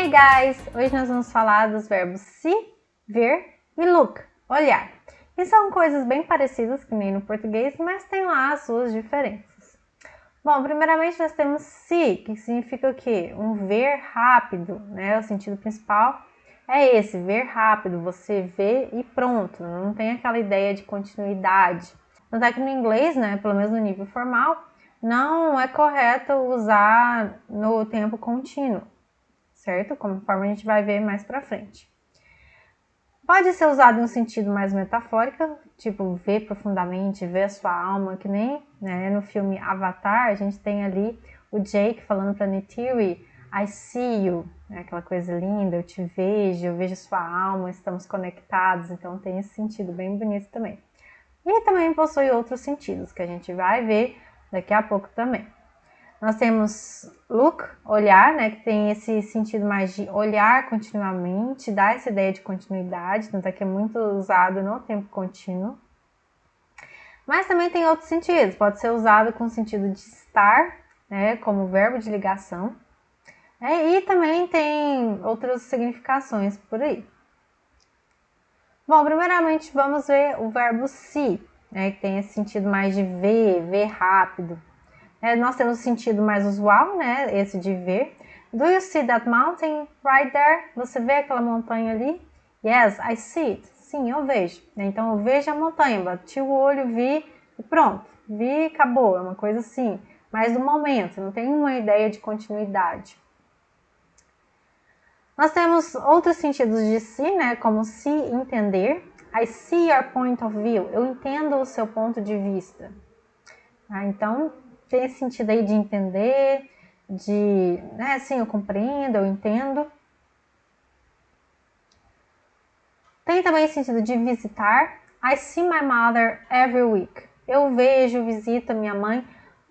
Hey guys! Hoje nós vamos falar dos verbos see, ver e look, olhar. E são coisas bem parecidas que nem no português, mas tem lá as suas diferenças. Bom, primeiramente nós temos see, que significa o quê? Um ver rápido, né? O sentido principal é esse, ver rápido, você vê e pronto, não tem aquela ideia de continuidade. Tanto é que no inglês, né, pelo menos no nível formal, não é correto usar no tempo contínuo, certo? Conforme a gente vai ver mais pra frente. Pode ser usado em um sentido mais metafórico, tipo ver profundamente, ver a sua alma, que nem, né, no filme Avatar, a gente tem ali o Jake falando pra Neytiri, I see you, né, aquela coisa linda, eu te vejo, eu vejo a sua alma, estamos conectados, então tem esse sentido bem bonito também. E também possui outros sentidos, que a gente vai ver daqui a pouco também. Nós temos look, olhar, né, que tem esse sentido mais de olhar continuamente, dá essa ideia de continuidade, tanto é que é muito usado no tempo contínuo. Mas também tem outros sentidos, pode ser usado com o sentido de estar, né, como verbo de ligação. E também tem outras significações por aí. Bom, primeiramente vamos ver o verbo see, né, que tem esse sentido mais de ver rápido. Nós temos o sentido mais usual, né, esse de ver. Do you see that mountain right there? Você vê aquela montanha ali? Yes, I see it. Sim, eu vejo. Então eu vejo a montanha, bati o olho, vi e pronto. Vi, acabou. É uma coisa assim, mais do momento, não tem uma ideia de continuidade. Nós temos outros sentidos de see, né, como see, entender. I see your point of view. Eu entendo o seu ponto de vista. Então, tem esse sentido aí de entender, de, né, assim, eu compreendo, eu entendo. Tem também esse sentido de visitar. I see my mother every week. Eu vejo, visito a minha mãe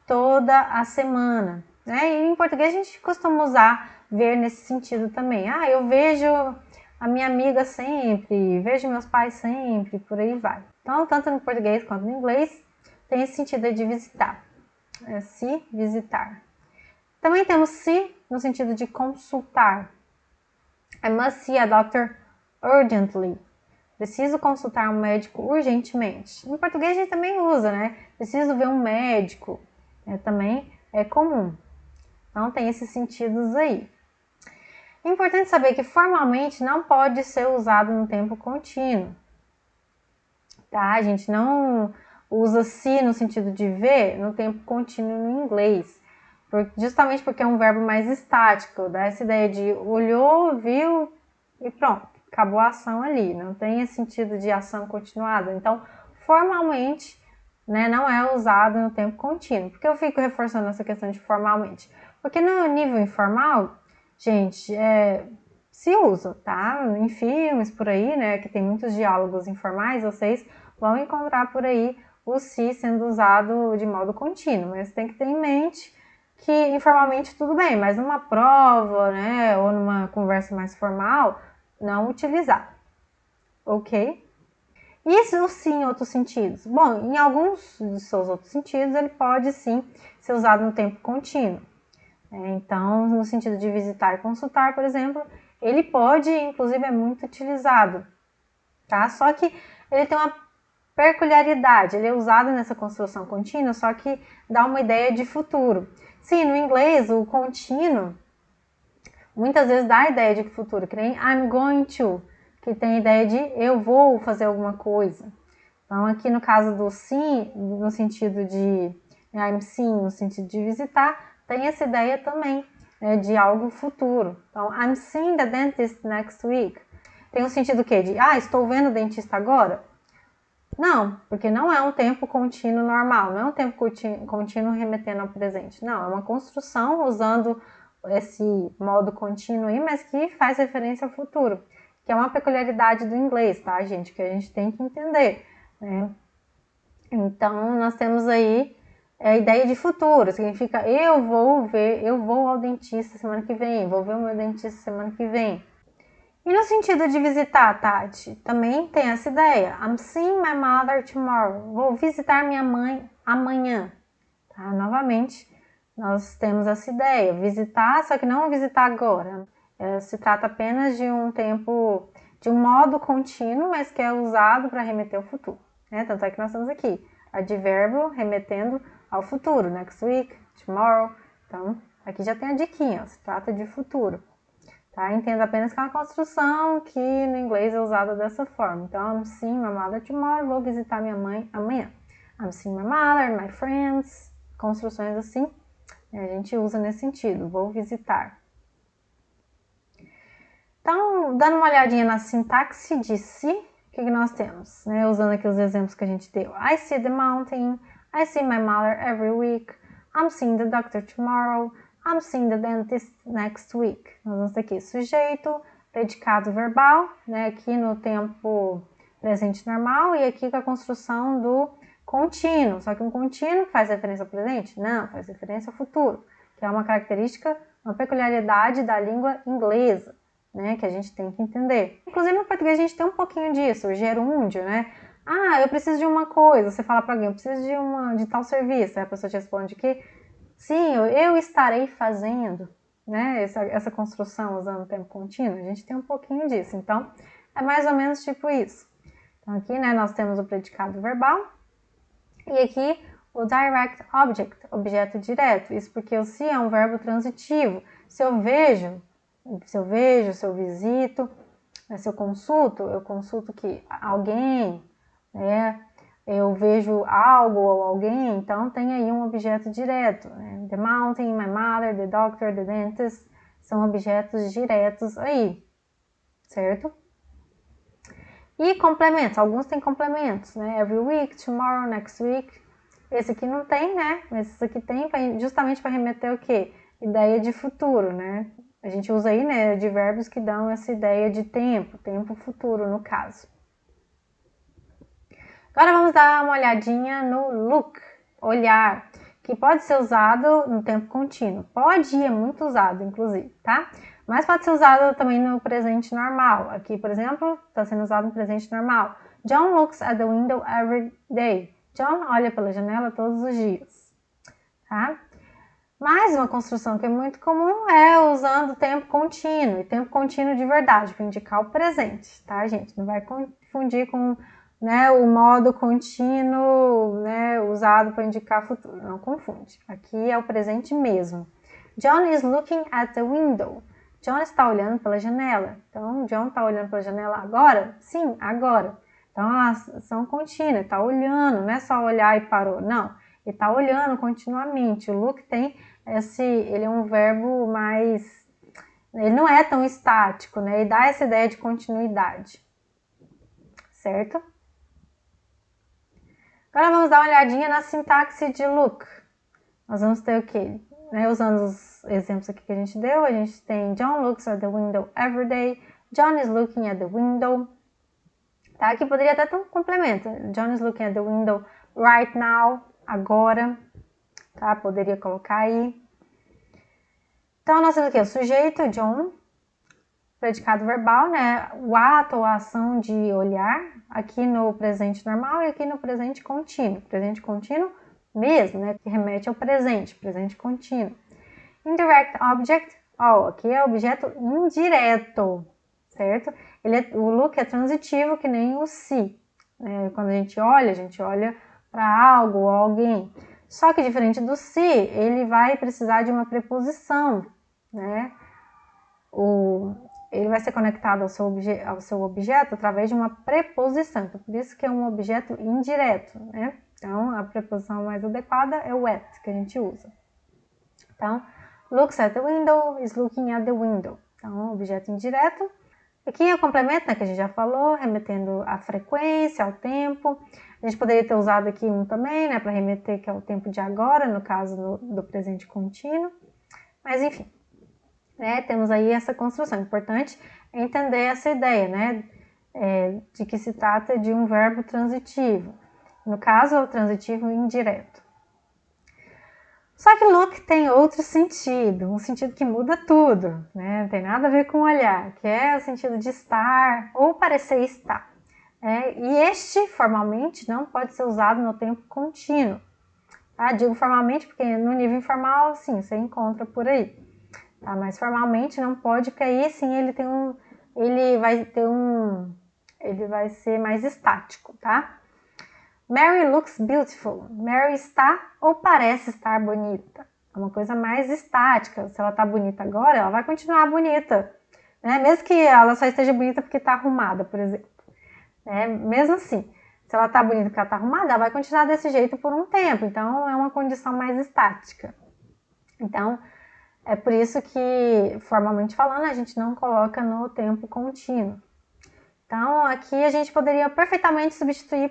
toda a semana. E em português a gente costuma usar ver nesse sentido também. Eu vejo a minha amiga sempre, vejo meus pais sempre, por aí vai. Então, tanto no português quanto no inglês, tem esse sentido de visitar. Se visitar. Também temos se no sentido de consultar. I must see a doctor urgently. Preciso consultar um médico urgentemente. Em português a gente também usa, né? Preciso ver um médico. Também é comum. Então tem esses sentidos aí. É importante saber que formalmente não pode ser usado no tempo contínuo. Tá? A gente não usa se no sentido de ver no tempo contínuo no inglês, justamente porque é um verbo mais estático, dá essa ideia de olhou, viu e pronto, acabou a ação ali, não tem esse sentido de ação continuada. Então, formalmente, né, não é usado no tempo contínuo. Por que eu fico reforçando essa questão de formalmente? Porque no nível informal, gente, se usa, tá? Em filmes por aí, né, que tem muitos diálogos informais, vocês vão encontrar por aí o se sendo usado de modo contínuo, mas tem que ter em mente que informalmente tudo bem, mas numa prova, né, ou numa conversa mais formal, não utilizar, ok? E o sim em outros sentidos? Bom, em alguns dos seus outros sentidos, ele pode sim ser usado no tempo contínuo. Então, no sentido de visitar e consultar, por exemplo, ele pode, inclusive é muito utilizado, tá? Só que ele tem uma peculiaridade, ele é usado nessa construção contínua, só que dá uma ideia de futuro. Sim, no inglês, o contínuo muitas vezes dá a ideia de futuro, que nem I'm going to, que tem a ideia de eu vou fazer alguma coisa. Então, aqui no caso do sim, no sentido de I'm seeing, no sentido de visitar, tem essa ideia também, né, de algo futuro. Então, I'm seeing the dentist next week. Tem o sentido que de, estou vendo o dentista agora? Não, porque não é um tempo contínuo normal, não é um tempo contínuo remetendo ao presente. Não, é uma construção usando esse modo contínuo aí, mas que faz referência ao futuro, que é uma peculiaridade do inglês, tá, gente? Que a gente tem que entender, né? Então, nós temos aí a ideia de futuro, significa eu vou ao dentista semana que vem, vou ver o meu dentista semana que vem. E no sentido de visitar, Tati, também tem essa ideia. I'm seeing my mother tomorrow. Vou visitar minha mãe amanhã. Tá? Novamente, nós temos essa ideia. Visitar, só que não visitar agora. Se trata apenas de um tempo, de um modo contínuo, mas que é usado para remeter ao futuro, né? Tanto é que nós temos aqui advérbio remetendo ao futuro, next week, tomorrow. Então, aqui já tem a diquinha, se trata de futuro. Tá? Entenda apenas que é uma construção que no inglês é usada dessa forma. Então, I'm seeing my mother tomorrow, vou visitar minha mãe amanhã. I'm seeing my mother, my friends, construções assim, a gente usa nesse sentido, vou visitar. Então, dando uma olhadinha na sintaxe de si, o que nós temos? Né? Usando aqui os exemplos que a gente deu. I see the mountain, I see my mother every week, I'm seeing the doctor tomorrow, I'm seeing the dentist next week. Nós vamos ter aqui sujeito, predicado verbal, né? Aqui no tempo presente normal e aqui com a construção do contínuo. Só que um contínuo faz referência ao presente? Não, faz referência ao futuro, que é uma característica, uma peculiaridade da língua inglesa, né? Que a gente tem que entender. Inclusive no português a gente tem um pouquinho disso, o gerúndio, né? Ah, eu preciso de uma coisa, você fala para alguém, eu preciso de tal serviço, aí a pessoa te responde que sim, eu estarei fazendo, né? Essa construção usando o tempo contínuo, a gente tem um pouquinho disso. Então, é mais ou menos tipo isso. Então, aqui, né, nós temos o predicado verbal e aqui o direct object, objeto direto. Isso porque o se é um verbo transitivo. Se eu vejo, se eu visito, se eu consulto que alguém, né? Eu vejo algo ou alguém, então tem aí um objeto direto. Né? The mountain, my mother, the doctor, the dentist, são objetos diretos aí, certo? E complementos, alguns têm complementos, né? Every week, tomorrow, next week. Esse aqui não tem, né? Mas esse aqui tem justamente para remeter o quê? Ideia de futuro, né? A gente usa aí, né, de verbos que dão essa ideia de tempo futuro no caso. Agora vamos dar uma olhadinha no look, olhar, que pode ser usado no tempo contínuo. Pode e é muito usado, inclusive, tá? Mas pode ser usado também no presente normal. Aqui, por exemplo, está sendo usado no presente normal. John looks at the window every day. John olha pela janela todos os dias, tá? Mais uma construção que é muito comum é usando tempo contínuo, e tempo contínuo de verdade, para indicar o presente, tá, gente? Não vai confundir com, né, o modo contínuo, né, usado para indicar futuro, não confunde. Aqui é o presente mesmo. John is looking at the window. John está olhando pela janela. Então, John está olhando pela janela agora? Sim, agora. Então, a ação contínua, está olhando, não é só olhar e parou, não. Ele está olhando continuamente. O look tem ele é um verbo mais, ele não é tão estático, né? Ele dá essa ideia de continuidade, certo? Agora vamos dar uma olhadinha na sintaxe de look. Nós vamos ter o quê? Né, usando os exemplos aqui que a gente deu, a gente tem John looks at the window every day. John is looking at the window. Tá? Aqui poderia até ter um complemento. John is looking at the window right now, agora. Tá? Poderia colocar aí. Então, nós temos aqui o sujeito, John, predicado verbal, né? O ato ou a ação de olhar, aqui no presente normal e aqui no presente contínuo. Presente contínuo mesmo, né? Que remete ao presente contínuo. Indirect object, aqui é objeto indireto, certo? O look é transitivo, que nem o se. Né? Quando a gente olha para algo ou alguém. Só que diferente do se, ele vai precisar de uma preposição, né? Ele vai ser conectado ao seu objeto através de uma preposição. Então, por isso que é um objeto indireto, né? Então, a preposição mais adequada é o at, que a gente usa. Então, looks at the window is looking at the window. Então, objeto indireto. Aqui é o complemento, né, que a gente já falou, remetendo à frequência, ao tempo. A gente poderia ter usado aqui um também, né, para remeter que é o tempo de agora, no caso do presente contínuo. Mas, enfim, né, temos aí essa construção. Importante é entender essa ideia, né, de que se trata de um verbo transitivo. No caso, é o transitivo indireto. Só que look tem outro sentido, um sentido que muda tudo, né? Não tem nada a ver com olhar, que é o sentido de estar ou parecer estar. E este, formalmente, não pode ser usado no tempo contínuo. Tá? Digo formalmente porque no nível informal, sim, você encontra por aí. tá? Mas formalmente não pode, porque aí sim ele vai ser mais estático, tá? Mary looks beautiful. Mary está ou parece estar bonita. É uma coisa mais estática. Se ela tá bonita agora, ela vai continuar bonita, né? Mesmo que ela só esteja bonita porque tá arrumada, por exemplo. Mesmo assim, se ela tá bonita porque ela tá arrumada, ela vai continuar desse jeito por um tempo. Então, é uma condição mais estática. Então, é por isso que, formalmente falando, a gente não coloca no tempo contínuo. Então, aqui a gente poderia perfeitamente substituir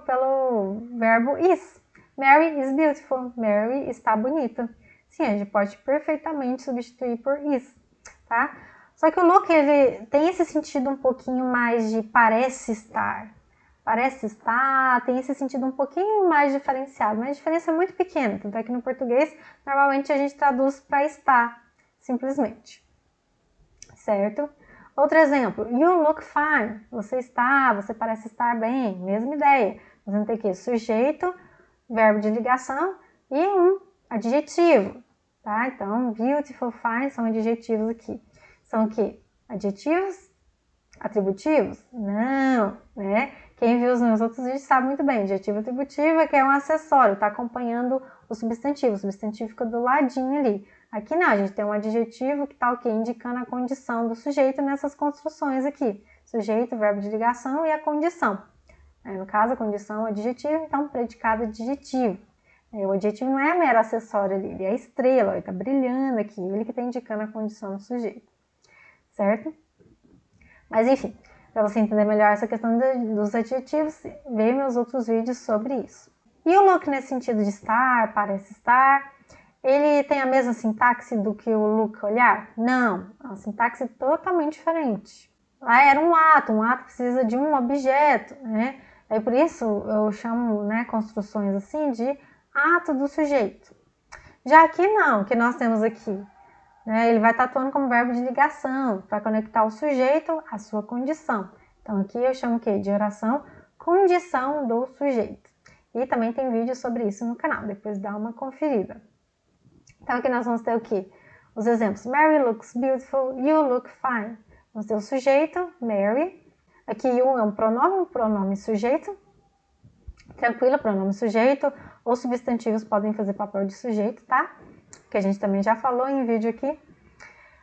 pelo verbo is. Mary is beautiful. Mary está bonita. Sim, a gente pode perfeitamente substituir por is, tá? Só que o look, ele tem esse sentido um pouquinho mais de parece estar. Parece estar, tem esse sentido um pouquinho mais diferenciado, mas a diferença é muito pequena. Tanto é que no português, normalmente a gente traduz para estar, simplesmente. Certo? Outro exemplo, you look fine. Você parece estar bem. Mesma ideia. Nós vamos ter aqui sujeito, verbo de ligação e um adjetivo. Tá? Então, beautiful, fine são adjetivos aqui. São o quê? Adjetivos? Atributivos? Não, né? Quem viu os meus outros vídeos sabe muito bem. Adjetivo atributivo é que é um acessório, tá acompanhando o substantivo. O substantivo fica do ladinho ali. Aqui não, a gente tem um adjetivo que tá o quê? Indicando a condição do sujeito nessas construções aqui. Sujeito, verbo de ligação e a condição. No caso, a condição é o adjetivo, então predicado adjetivo. O adjetivo não é mero acessório ali, ele é a estrela, ele tá brilhando aqui, ele que tá indicando a condição do sujeito. Certo? Mas enfim, para você entender melhor essa questão dos adjetivos, veja meus outros vídeos sobre isso. E o look nesse sentido de estar, parece estar, ele tem a mesma sintaxe do que o look olhar? Não, é uma sintaxe totalmente diferente. Lá era um ato precisa de um objeto, né? Aí por isso eu chamo, né, construções assim de ato do sujeito. Já aqui não, que nós temos aqui, né, ele vai estar atuando como verbo de ligação, para conectar o sujeito à sua condição. Então aqui eu chamo o quê? De oração, condição do sujeito. E também tem vídeo sobre isso no canal, depois dá uma conferida. Então aqui nós vamos ter o quê? Os exemplos. Mary looks beautiful, you look fine. Vamos ter o sujeito, Mary. Aqui you é um pronome sujeito. Tranquilo, pronome sujeito. Ou substantivos podem fazer papel de sujeito, tá? Que a gente também já falou em vídeo aqui.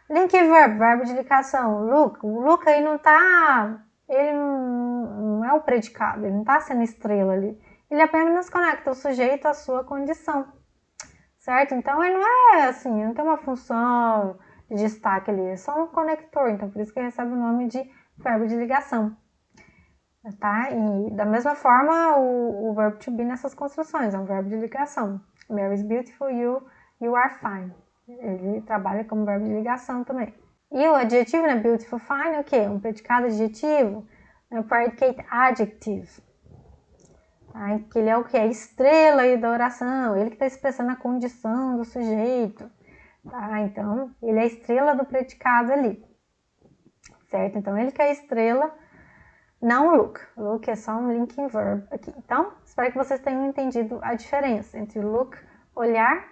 Link verb, verbo de ligação. Look. O look aí não tá... Ele não é o predicado, ele não tá sendo estrela ali. Ele apenas conecta o sujeito à sua condição. Certo? Então, ele não é assim, não tem uma função de destaque ali, é só um conector, então por isso que recebe o nome de verbo de ligação. Tá? E da mesma forma, o verbo to be nessas construções, é um verbo de ligação. Mary is beautiful, you are fine. Ele trabalha como verbo de ligação também. E o adjetivo, né, beautiful, fine, é o quê? Um predicado adjetivo, um predicate adjective. Tá? Que ele é o que? A estrela aí da oração, ele que está expressando a condição do sujeito. Tá? Então, ele é a estrela do predicado ali. Certo? Então, ele que é a estrela, não o look. O look é só um linking verb aqui. Então, espero que vocês tenham entendido a diferença entre look, olhar,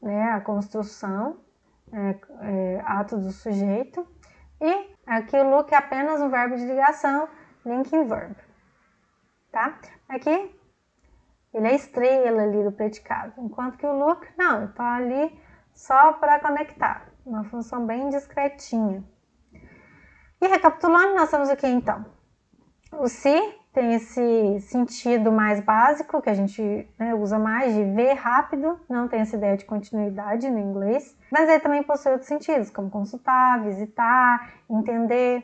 né, a construção, ato do sujeito, e aqui o look é apenas um verbo de ligação, linking verb. Tá? Aqui, ele é a estrela ali do predicado, enquanto que o look, não, ele tá ali só para conectar, uma função bem discretinha. E recapitulando, nós temos o que então? O se tem esse sentido mais básico, que a gente, né, usa mais, de ver rápido, não tem essa ideia de continuidade no inglês, mas ele também possui outros sentidos, como consultar, visitar, entender.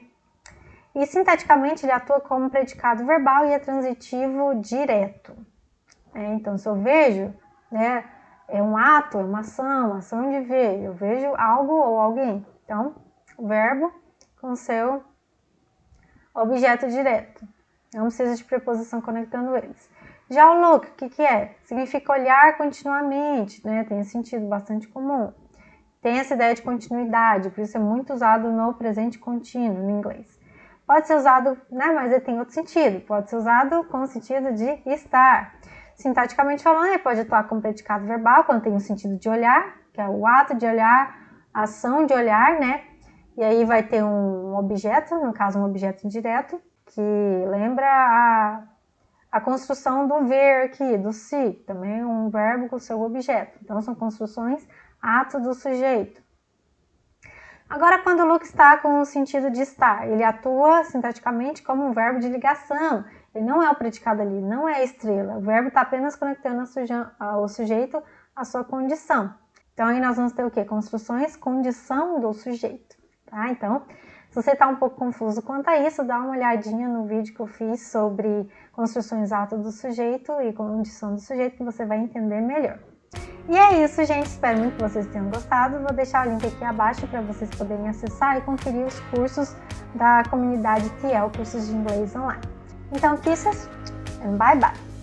E sintaticamente ele atua como predicado verbal e é transitivo direto. Então, se eu vejo, né, é um ato, é uma ação de ver, eu vejo algo ou alguém. Então, o verbo com seu objeto direto. Não precisa de preposição conectando eles. Já o look, o que é? Significa olhar continuamente, né? Tem esse sentido bastante comum. Tem essa ideia de continuidade, por isso é muito usado no presente contínuo, no inglês. Pode ser usado, né, mas ele tem outro sentido. Pode ser usado com o sentido de estar. Sintaticamente falando, ele pode atuar como predicado verbal, quando tem o sentido de olhar, que é o ato de olhar, ação de olhar, né? E aí vai ter um objeto, no caso um objeto direto, que lembra a construção do ver aqui, do se, também um verbo com seu objeto. Então são construções, ato do sujeito. Agora, quando o look está com o sentido de estar, ele atua sintaticamente como um verbo de ligação. Ele não é o predicado ali, não é a estrela. O verbo está apenas conectando o sujeito à sua condição. Então, aí nós vamos ter o quê? Construções, condição do sujeito. Tá? Então, se você está um pouco confuso quanto a isso, dá uma olhadinha no vídeo que eu fiz sobre construções, ato do sujeito e condição do sujeito, que você vai entender melhor. E é isso, gente. Espero muito que vocês tenham gostado. Vou deixar o link aqui abaixo para vocês poderem acessar e conferir os cursos da comunidade TL, cursos de inglês online. Então, kisses and bye bye!